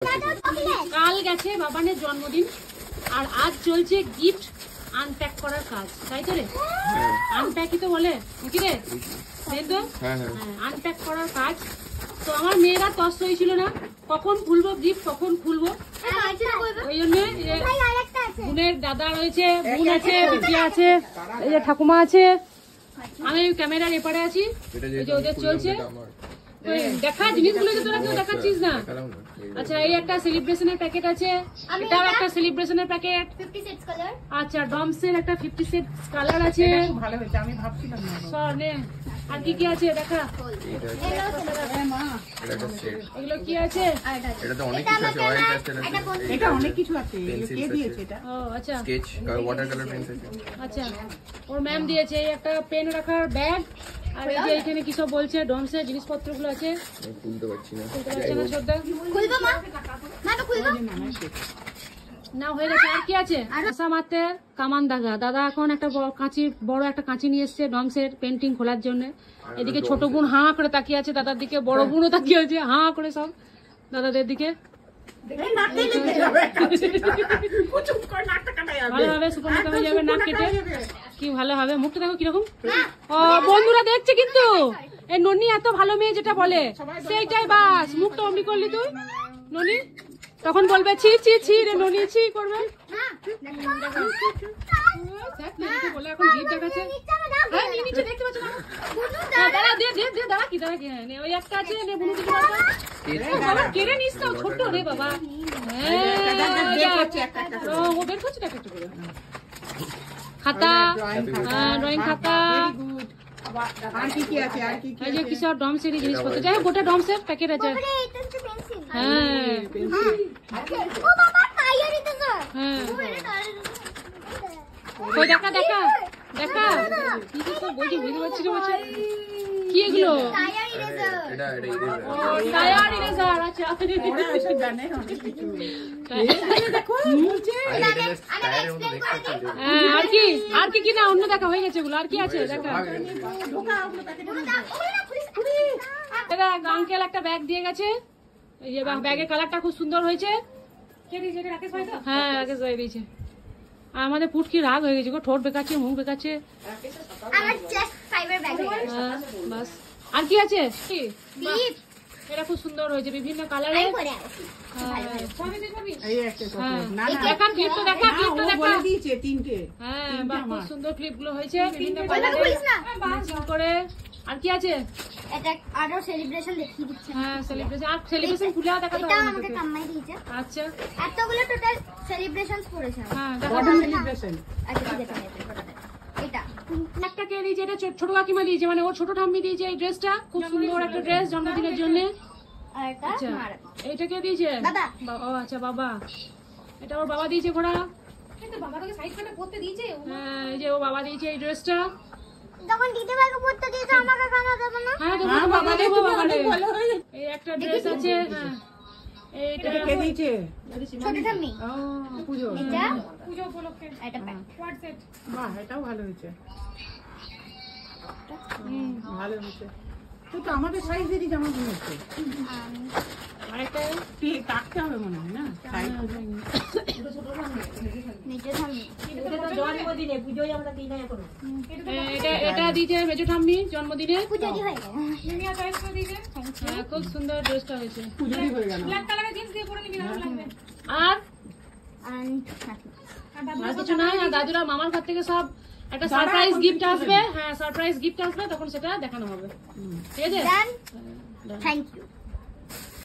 কাল গেছে বাবানের জন্মদিন আর আজ চলছে গিফট আনপ্যাক করার কাজ, তাই তো রে? আনপ্যাকই তো বলে নাকি রে? তাই তো, আনপ্যাক করার কাজ। তো আমার মেয়েরা তস হয়েছিল না কখন খুলবো গিফট, কখন খুলবো, ওই জন্য বোনের দাদা রয়েছে, বোন আছে, দিদি আছে, এই যে ঠাকুমা আছে, আমি ক্যামেরার এপারে আছি, এই যে ওদের চলছে দেখা জিনিসগুলো যে তোরা কেউ দেখাচ্ছিস না। আচ্ছা, এই একটা সেলিব্রেশনের প্যাকেট আছে, এটাও একটা সেলিব্রেশনের প্যাকেট। আচ্ছা, ডমসের একটা 50 সেট কালার আছে, ভালো হয়েছে, আমি ভাবছিলাম না। সনে আর কি কি আছে দেখা, এগুলো কি আছে? এটাতে অনেক কিছু আছে, অয়েল প্যাস্টেল আছে, এটা অনেক কিছু আছে। কে দিয়েছে এটা? ও আচ্ছা, স্কেচ ওয়াটার কালার পেন্স আছে। আচ্ছা, ওর ম্যাম দিয়েছে এই একটা পেন রাখার ব্যাগ, আর এই যে এখানে কি সব বলছে ডমসের জিনিসপত্রগুলো আছে। খুলতে পারছি না, খুলবো মা, না তো খুলবো না, হয়ে গেছে। আর কি আছে? আশা মারতে কামান দাগা, দাদা এখন একটা বড় একটা কাঁচি নিয়ে এসছে ডমসের পেন্টিং খোলার জন্য। এদিকে ছোট বোন হাঁ করে তাকিয়ে আছে দাদার দিকে, বড় বোনও তাকিয়ে আছে হাঁ করে সব দাদাদের দিকে। ভালো হবে, সুপর্ণা হয়ে যাবে নাক কেটে, কি ভালো হবে। মুখটা দেখো কিরকম, বন্ধুরা দেখছে কিন্তু। এই ননি এত ভালো মেয়ে যেটা বলে সেইটাই বাস, মুখটা অমনি করলি তুই ননি, তখন বলবে ছি ছি ছি রে ননি, ছি করবে। বলে এখন গিফট দেখাচ্ছে, নিচে দেখতে পাচ্ছ না? দাঁড়া দে দে দে, দাঁড়া কি দাঁড়া কি, ওই একটা আছে কেড়ে নিস তো, ছোট্ট রে বাবা। ও বের করছে একটা করে খাতা, ড্রয়িং খাতা, এই যে কিসব ডমসের জিনিসপত্র, যাই হোক গোটা ডমসের প্যাকেট আছে। হ্যাঁ ওই দেখা দেখা দেখা কি কি সব বলছি বুঝতে পারছি না, বলছে কি এগুলো? Tyre eraser. আচ্ছা, আর কি আর কি কি না অন্য দেখা হয়ে গেছে এগুলো, আর কি আছে দেখা? আঙ্কেল একটা ব্যাগ দিয়ে গেছে, এই যে ব্যাগের কালারটা খুব সুন্দর হয়েছে। হ্যাঁ, রাকেশ ভাই দিয়েছে। আর আমাদের পুটকি রাগ হয়ে গেছে গো, ঠোঁট বেকাচ্ছে, মুখ বেকাচ্ছে। বাস, আর কি আছে? এটা খুব সুন্দর হয়েছে, বিভিন্ন কালারে। হ্যাঁ, খুব সুন্দর ক্লিপ গুলো হয়েছে বিভিন্ন কালারে। আর কি আছে? এটা আরো সেলিব্রেশন দেখিয়ে দিচ্ছে। হ্যাঁ, সেলিব্রেশন, আর সেলিব্রেশন খুলে দেখাতে হবে। এটা আমাকে কাম্মাই দিয়েছে। আচ্ছা, এতগুলো টোটাল সেলিব্রেশনস করেছে। হ্যাঁ, দেখো সেলিব্রেশন। আচ্ছা, ঠিক আছে, এটা একটা কে দিয়েছে, এটা ছোট কাকিমা দিয়েছে, মানে ওর ছোট ঠাম্মি দিয়েছে এই ড্রেসটা, খুব সুন্দর একটা ড্রেস জন্মদিনের জন্য। আচ্ছা, এইটা কে দিয়েছে? দাদা। ও আচ্ছা, বাবা, এটা ওর বাবা দিয়েছে। ঘোড়া বাবাকে সাইড কাটা করতে দিয়েছে। হ্যাঁ, এই যে ও বাবা দিয়েছে এই ড্রেসটা। যখন দিতে ভাইকে পড়তে দিয়েছে আমাকে কেন দেবে না? হ্যাঁ, তোমার বাবা দেবো, বাবা দেবো। এই একটা ড্রেস আছে। হ্যাঁ, এইটা কে দিয়েছে? ছোট ঠাম্মি। ও পূজো, এটা পূজো উপলক্ষে এটা প্যাক কোয়াড সেট। বাহ, এটাও ভালো হয়েছে। ভালো হয়েছে। তুই তো আমাদের সাইজেরই জামা কিনেছিস। আরেকটা কাটতে হবে মনে হয় না? এটা দিয়েছে মেজো ঠাম্মি জন্মদিনে। হ্যাঁ, খুব সুন্দর ড্রেসটা হয়েছে। আর কিছু নাই, দাদুরা মামার ঘর থেকে সব একটা সারপ্রাইজ গিফট আসবে। হ্যাঁ, সারপ্রাইজ গিফট আসবে, তখন সেটা দেখানো হবে। ঠিক আছে, থ্যাংক ইউ।